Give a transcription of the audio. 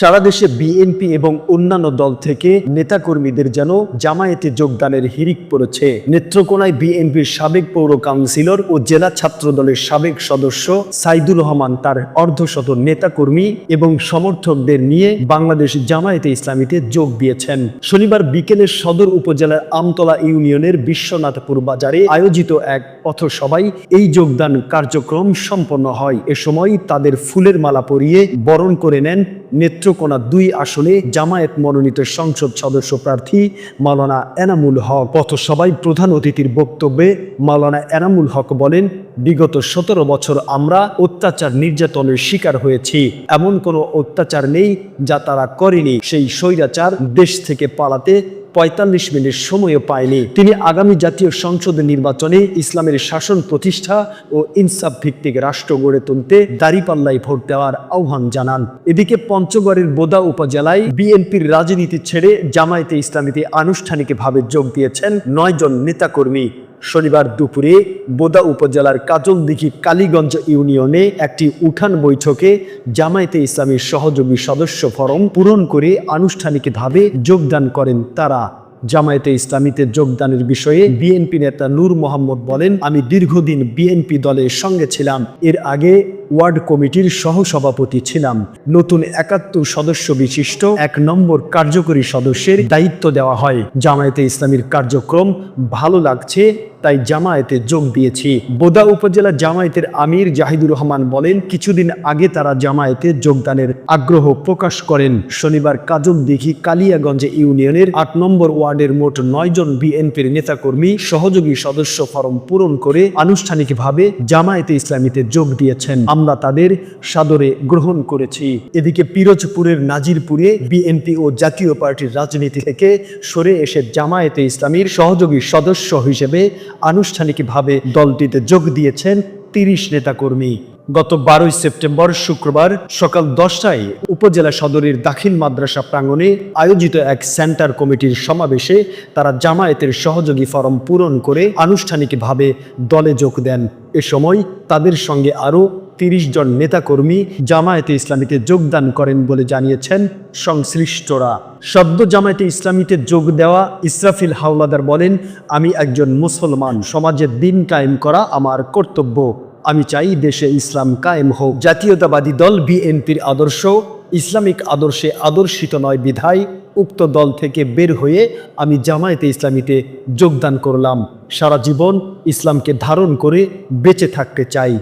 সারা দেশে বিএনপি এবং অন্যান্য দল থেকে নেতাকর্মীদের যেন জামায়াতে যোগদানের হিড়িক পড়েছে। নেত্রকোনায় বিএনপির সাবেক পৌর কাউন্সিলর ও জেলা ছাত্র দলের সাবেক সদস্য সাইদুর রহমান তার অর্ধশত নেতাকর্মী এবং সমর্থকদের নিয়ে বাংলাদেশ জামায়াতে ইসলামীতে যোগ দিয়েছেন। শনিবার বিকেলে সদর উপজেলার আমতলা ইউনিয়নের বিশ্বনাথপুর বাজারে আয়োজিত এক পথসভায় এই যোগদান কার্যক্রম সম্পন্ন হয়। এ সময় তাদের ফুলের মালা পরিয়ে বরণ করে নেন নেত্রকোনা ২ আসনে জামায়াত মনোনীত সংসদ সদস্য প্রার্থী মাওলানা এনামুল হক। পথসভায় প্রধান অতিথির বক্তব্যে মাওলানা এনামুল হক বলেন, বিগত ১৭ বছর আমরা অত্যাচার নির্যাতনের শিকার হয়েছি। এমন কোনো অত্যাচার নেই যা তারা করেনি। সেই স্বৈরাচার দেশ থেকে পালাতে ৪৫ মিনিট সময়ও পায়নি। তিনি আগামী জাতীয় সংসদ নির্বাচনে ইসলামের শাসন প্রতিষ্ঠা ও ইনসাফ ভিত্তিক রাষ্ট্র গড়ে তুলতে দাঁড়িপাল্লায় ভোট দেওয়ার আহ্বান জানান। এদিকে পঞ্চগড়ের বোদা উপজেলায় বিএনপির রাজনীতি ছেড়ে জামায়াতে ইসলামীতে আনুষ্ঠানিকভাবে যোগ দিয়েছেন ৯ জন নেতাকর্মী। শনিবার দুপুরে বোদা উপজেলার কাজলদিঘি কালীগঞ্জ ইউনিয়নে একটি উঠান বৈঠকে জামায়াতে ইসলামীর সহযোগী সদস্য ফরম পূরণ করে আনুষ্ঠানিকভাবে যোগদান করেন তারা। জামায়াতে ইসলামীতে যোগদানের বিষয়ে বিএনপি নেতা নূর মোহাম্মদ বলেন, আমি দীর্ঘদিন বিএনপি দলের সঙ্গে ছিলাম। এর আগে ওয়ার্ড কমিটির সহসভাপতি ছিলাম। নতুন ৭১ সদস্য বিশিষ্ট ১ নম্বর কার্যকরী সদস্যের দায়িত্ব দেওয়া হয়। জামায়াতে ইসলামীর কার্যক্রম ভালো লাগছে, তাই জামায়াতে যোগ দিয়েছি। বোদা উপজেলা জামায়াতের আমির জাহিদুর রহমান বলেন, কিছুদিন আগে তারা জামায়াতে যোগদানের আগ্রহ প্রকাশ করেন। শনিবার কাজলদিঘি কালিয়াগঞ্জ ইউনিয়নের ৮ নম্বর ওয়ার্ডের মোট ৯ জন বিএনপির নেতাকর্মী সহযোগী সদস্য ফরম পূরণ করে আনুষ্ঠানিকভাবে জামায়াতে ইসলামীতে যোগ দিয়েছেন। আমরা তাদের সাদরে গ্রহণ করেছি। এদিকে পিরোজপুরের নাজিরপুরে বিএনপি ও জাতীয় পার্টির রাজনীতি থেকে সরে এসে জামায়াতে ইসলামীর সহযোগী সদস্য হিসেবে আনুষ্ঠানিকভাবে দলটিতে যোগ দিয়েছেন ৩০ নেতাকর্মী। গত ১২ সেপ্টেম্বর শুক্রবার সকাল ১০টায় উপজেলা সদরের দাখিল মাদ্রাসা প্রাঙ্গণে আয়োজিত এক সেন্টার কমিটির সমাবেশে তারা জামায়াতের সহযোগী ফরম পূরণ করে আনুষ্ঠানিকভাবে দলে যোগ দেন। এ সময় তাদের সঙ্গে আরও ৩০ জন নেতাকর্মী জামায়াতে ইসলামীতে যোগদান করেন বলে জানিয়েছেন সংশ্লিষ্টরা। সদ্য জামায়াতে ইসলামীতে যোগ দেওয়া ইসরাফিল হাওলাদার বলেন, আমি একজন মুসলমান, সমাজে দিন কায়েম করা আমার কর্তব্য। আমি চাই দেশে ইসলাম কায়েম হোক। জাতীয়তাবাদী দল বিএনপির আদর্শ ইসলামিক আদর্শে আদর্শিত নয় বিধায় উক্ত দল থেকে বের হয়ে আমি জামায়াতে ইসলামীতে যোগদান করলাম। সারা জীবন ইসলামকে ধারণ করে বেঁচে থাকতে চাই।